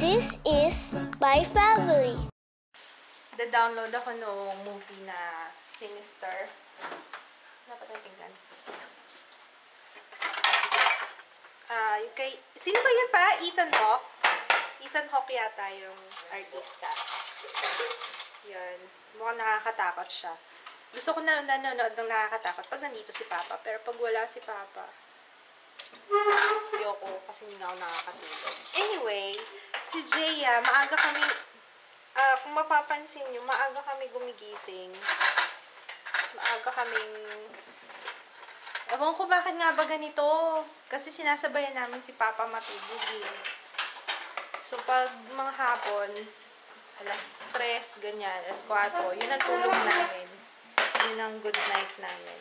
This is my family. Da-download ako noong movie na Sinister. Dapat ang pinggan. Sino ba yan pa? Ethan Hawke? Ethan Hawke yata yung artista. Yan. Mukhang nakakatakot siya. Gusto ko na nanonood ng nakakatakot pag nandito si Papa. Pero pag wala si Papa, ayoko kasi hindi ako nakakatulog. Anyway, si Jaya, maaga kami, kung mapapansin nyo, maaga kami gumigising. Maaga kaming, ewan ko bakit nga ba ganito. Kasi sinasabayan namin si Papa matulog eh. So, pag mga hapon, alas 3, ganyan, alas 4, yun ang tulog namin. Yun ang good night namin.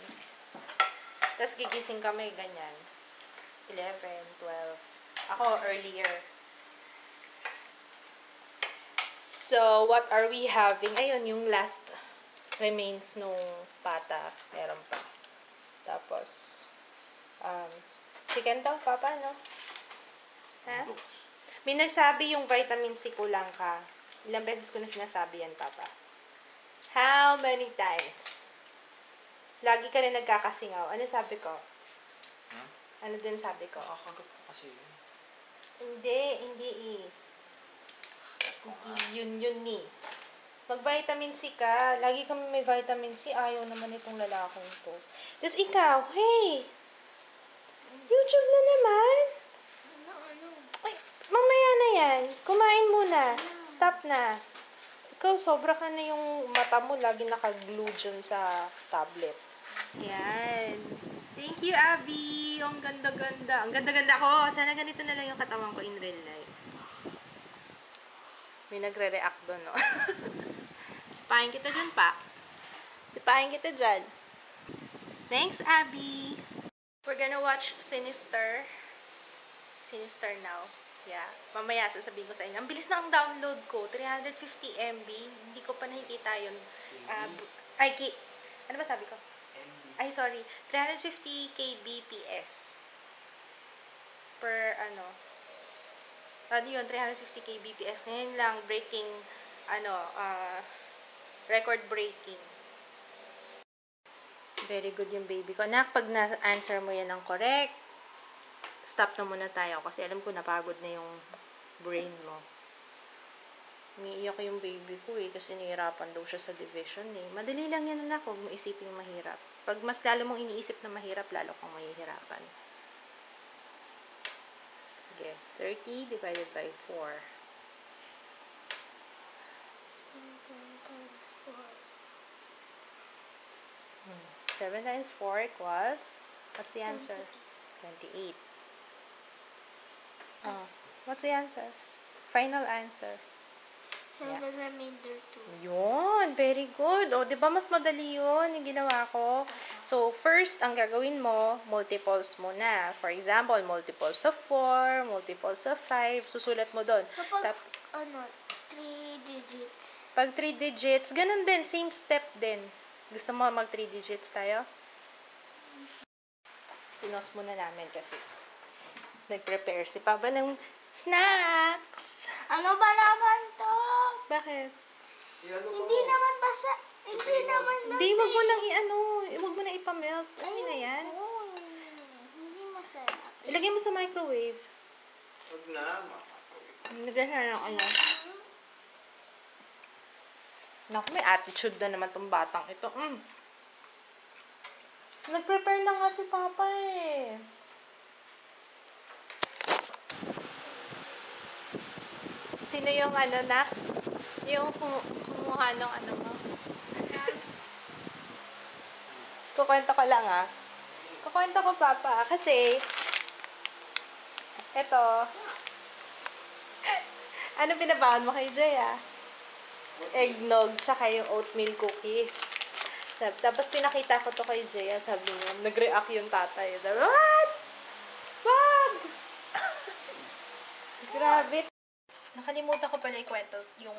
Tapos gigising kami, ganyan. 11, 12. Ako, earlier. So, what are we having? Ayun, yung last remains nung pata. Meron pa. Tapos, chicken daw, Papa, no? Ha? May nagsabi yung vitamin C kulang ka. Ilang beses ko na sinasabi yan, Papa. How many times? Lagi ka rin nagkakasingaw. Ano sabi ko? Ano din sabi ko? Nakakagat ko kasi yun. Hindi eh. Hindi yun ni. Mag-vitamin C ka. Lagi kami may vitamin C. Ayaw naman itong lalaking to. Tapos ikaw, hey! YouTube na naman. Ano? Ay, mamaya na yan. Kumain muna. Stop na. Ikaw, sobra ka na yung mata mo. Lagi naka-glue dyan sa tablet. Yan. Thank you, Abby. Ang ganda-ganda. Ang ganda-ganda ko. Sana ganito na lang yung katawan ko in real life. May nagre-react doon, no? Sipahin kita dyan, pa. Sipahin kita dyan. Thanks, Abby. We're gonna watch Sinister. Sinister now. Yeah. Mamaya, sasabihin ko sa inyo. Ang bilis na ang download ko. 350 MB. Hindi ko pa nakikita yun. Ano ba sabi ko? Ay, sorry. 350 kbps. Per, ano yun, 350 kbps. Ngayon lang, breaking, record breaking. Very good yung baby ko. Anak, pag na-answer mo yan ng correct, stop na muna tayo. Kasi alam ko, napagod na yung brain mo. Umiiyak yung baby ko eh, kasi nahihirapan daw siya sa division eh. Madali lang yan, anak, huwag mo isipin mahirap. Pag mas lalo mong iniisip na mahirap, lalo kang mahihirapan. Sige, 30 divided by 4. 7 times 4 equals, what's the answer? 28. Oh, what's the answer? Final answer. 7 remainder 2. Yun, very good. O, di ba mas madali yun yung ginawa ko? So, first, ang gagawin mo, multiples mo na. For example, multiples of 4, multiples of 5, susulat mo doon. Kapag, 3 digits. Pag 3 digits, ganun din, same step din. Gusto mo mag 3 digits tayo? Pinos muna namin kasi nag-prepare si Papa ng snacks. Ano ba naman to? Bakit? Hindi naman basta. Hindi, wag mo nang wag mo na ipamelt. Okay na yan. Hindi masarap. Ilagay mo sa microwave. Huwag na. Nagay na ng Naku, may attitude na naman tong batang ito. Nag-prepare na nga si Papa eh. Sino yung nak? Yung kumuha ng mo? Kukwento ko lang Kukwento ko, Papa. Kasi, eto, ano pinabaon mo kay Jay, Eggnog, tsaka yung oatmeal cookies. Tapos pinakita ko to kay Jay, sabi niya, nag-react yung tatay. Sabi, what? Wag! Grabe. Nakalimutan ko pala ikwento yung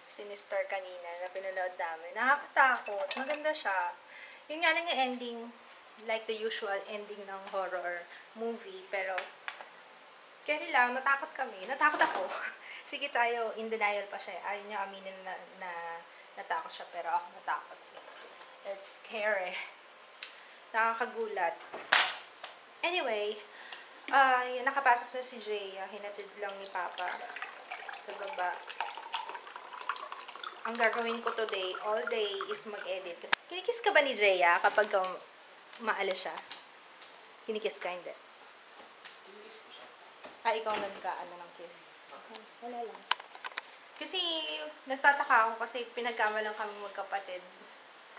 Sinister kanina na pinanood namin. Nakakatakot. Maganda siya. Yun nga lang yung ending, like the usual ending ng horror movie. Pero, Carry lang, natakot kami. Natakot ako. Sige tayo, in denial pa siya. Ayaw niya aminin na natakot siya, pero ako natakot. It's scary. Nakakagulat. Anyway, nakapasok sa si Jay. Hinatid lang ni Papa sa baba. Ang gagawin ko today, all day, is mag-edit. Kasi, kinikiss ka ba ni Jaya kapag maalis siya? Kinikiss ka, hindi? Kinikis ko siya. Ikaw nagkaano ng kiss? Okay, wala lang. Kasi, nagtataka ako kasi pinagkamalang kami magkapatid.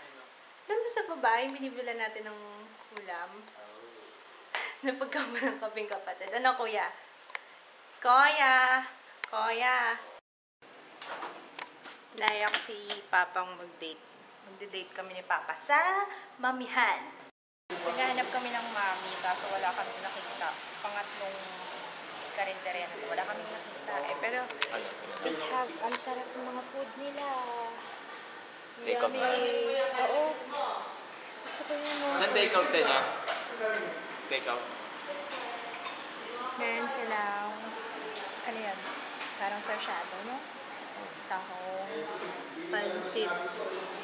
Ano? Nandun sa babae, binibila natin ng ulam. Napagkamalang kaming kapatid. Ano, kuya? Kuya! Kuya! Naya ko si Papang mag-date. Magde-date kami ni Papa sa mamihan. Naghahanap kami ng mami, kaso wala kami nakita. Pangatlong karinderya na wala kami nakita. Pero, they have, ang sarap ng mga food nila. Take out. Yummy. Oo. Gusto ko yun. Saan take out niya? Take out. Meron silang, ano yan? Parang sarsyado, no? Tahong, pansit.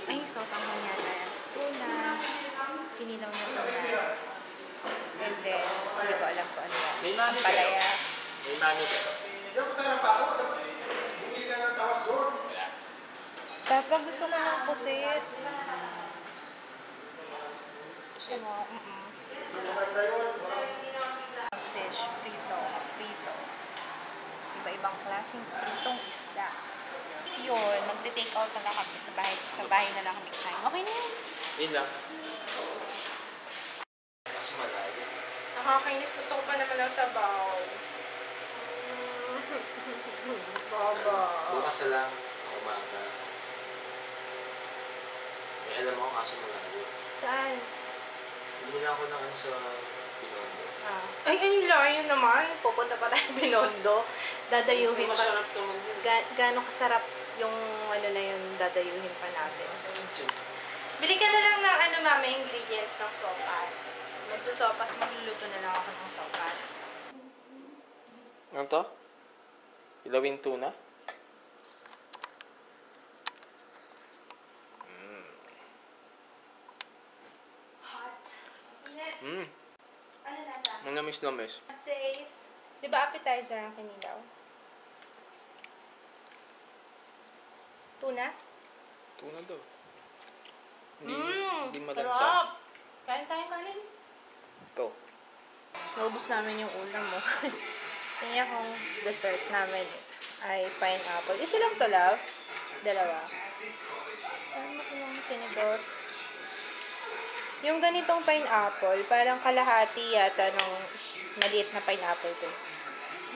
Ay, sotang yata yan. Tuna. Kinilaw na tuna. And then, hindi ko alam kung ano yan. May mami Palaya. May mami ka. Papa, gusto mo ng pusit. Gusto mo? Fish, prito. Iba-ibang klaseng pritong isda. Yun, magte-take out na lang kami sa bahay na lang kami kain. Okay na yun. Yun lang. Mas malayo. Nakakainis. Gusto ko pa naman ng sabaw. Baba. Bukas na lang. Umaga. May alam ako kaso malayo. Saan? Hindi na ako ng ano sa Pinondo. Ay, ayun lang. Ayun naman. Pupunta pa tayo Binondo. Dadayuhin pa. Masarap naman yun. Gano'ng kasarap yung ano na yun, dadayuhin pa natin. Masarap yun. Bili ka na lang ng ano, mama, ingredients ng sopas. Magsusopas, magluluto na lang ako ng sopas. Ano to? Ilawin tuna? Hot. Mmm. Ano nasa? Manamis-namis. Taste. Di ba appetizer ang kinilaw? Tuna? Tuna daw. Hindi malansa. Sarap! Kain tayong kanin. Ito. Naubos namin yung ulam mo. Kaya kung dessert namin ay pineapple. Isa lang to, love? Dalawa. Ano ko yung tinigot? Yung ganitong pineapple, parang kalahati yata ng maliit na pineapple to.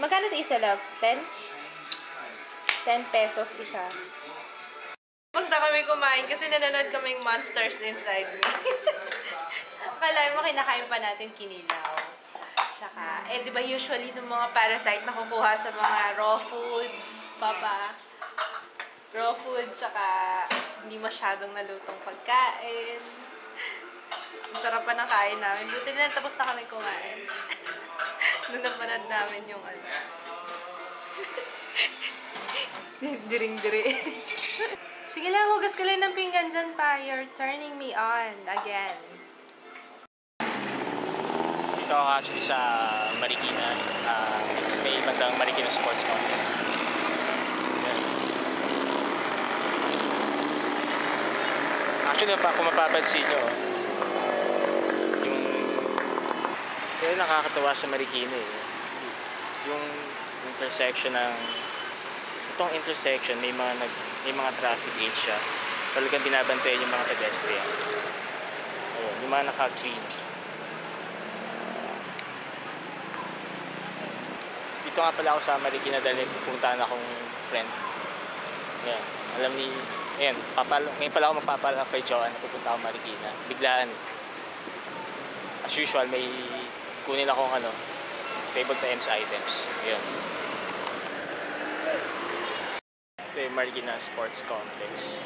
Magkano ito isa, love? 10? 10 pesos isa. Tapos na kami kumain kasi nanonood kaming Monsters Inside Me. Akala mo kinakain pa natin kinilaw. Tsaka, di ba usually ng mga parasite nakukuha sa mga raw food, papa. Raw food, tsaka hindi masyadong nalutong pagkain. Masarap pa ng kain namin. Buti na tapos na kami kumain. Nung napanood namin yung ano. Diring-diri. Sige lang, hugas ka lang ng pinggan dyan pa. You're turning me on again. Dito ako actually sa Marikina. May bandang Marikina Sports Complex. Actually, kung mapapansin nyo, kaya nakakatawa sa Marikina eh. Yung intersection ng itong intersection may mga traffic aid siya. Talagang binabantayan yung mga pedestrian. Ayun, yung mga naka-green. Dito nga pala ako sa Marikina dahil pupuntahan akong friend. Ayan, alam ni ayan, ngayon pala ako magpapala kay Joanne na pupunta ako Marikina. Biglaan. As usual, may kunin akong table to ends items. Ayan. Ito yung Marikina Sports Complex.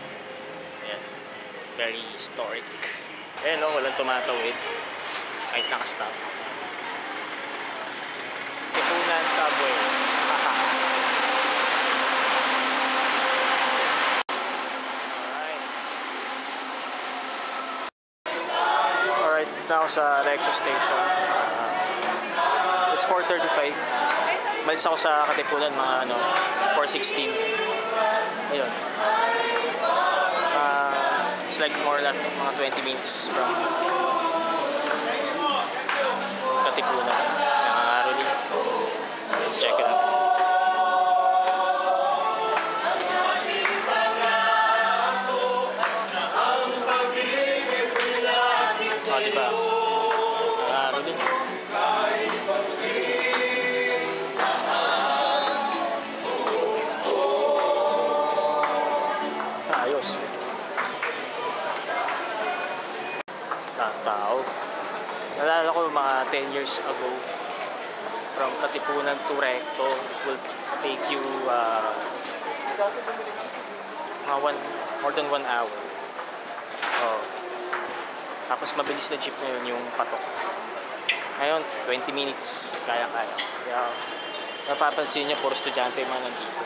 Ayan. Very historic. Ayan o, walang tumatawid. Kahit nakastop. Ipunan sa ako sa Recto Station. It's 4:35. Malis ako sa Katipunan mga 4:16. Ayun. It's like more than mga 20 minutes from Katipunan. Really. Let's check it out. Diba? Really. Ayos. Tao. Nalala ko mga 10 years ago, from Katipunan to Recto will take you more than 1 hour. Oh. Tapos mabilis na jeep ngayon yung patok. Ngayon, 20 minutes, kaya-kaya. Kaya napapansin niyo, puro estudyante yung mga nandito.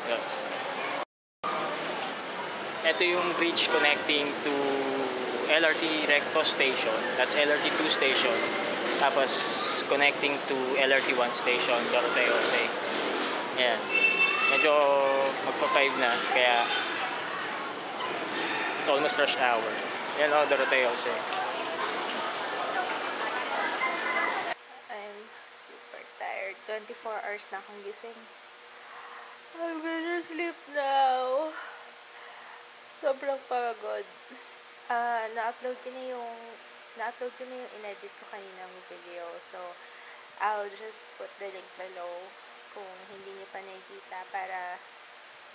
Yan. Ito yung bridge connecting to LRT Recto Station. That's LRT 2 station. Tapos connecting to LRT 1 station, Doroteo Jose. Yan. Medyo magpa-5 na, kaya it's almost rush hour. Yan o, Doroteo Jose. I'm super tired. 24 hours na akong gising. I'm gonna sleep now. Sobrang pagod. Na-upload ko na yung inedit ko kaninang video. So, I'll just put the link below kung hindi niyo pa nakikita para,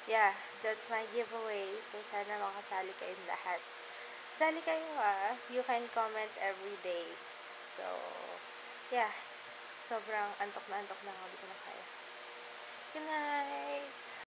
yeah, that's my giveaway. So, sana makasali kayong lahat. Sali kayo You can comment every day. So, yeah. Sobrang antok na ako. Di ko na kaya. Good night!